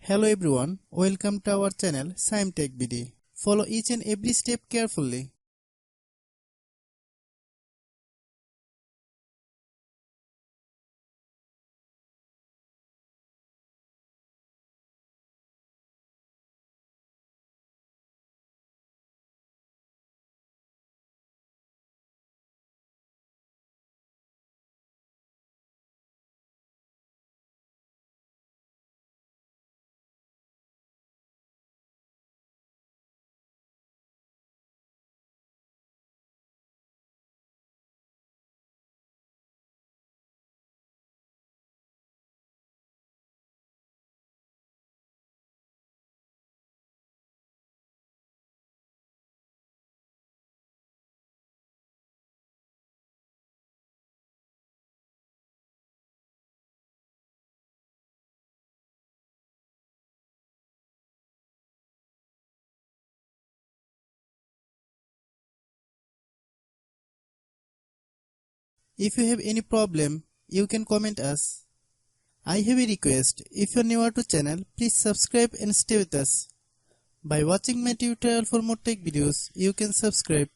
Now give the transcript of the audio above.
Hello everyone, welcome to our channel Shaem TechBD. Follow each and every step carefully. If you have any problem, you can comment us. I have a request, if you are new to channel, please subscribe and stay with us. By watching my tutorial for more tech videos, you can subscribe.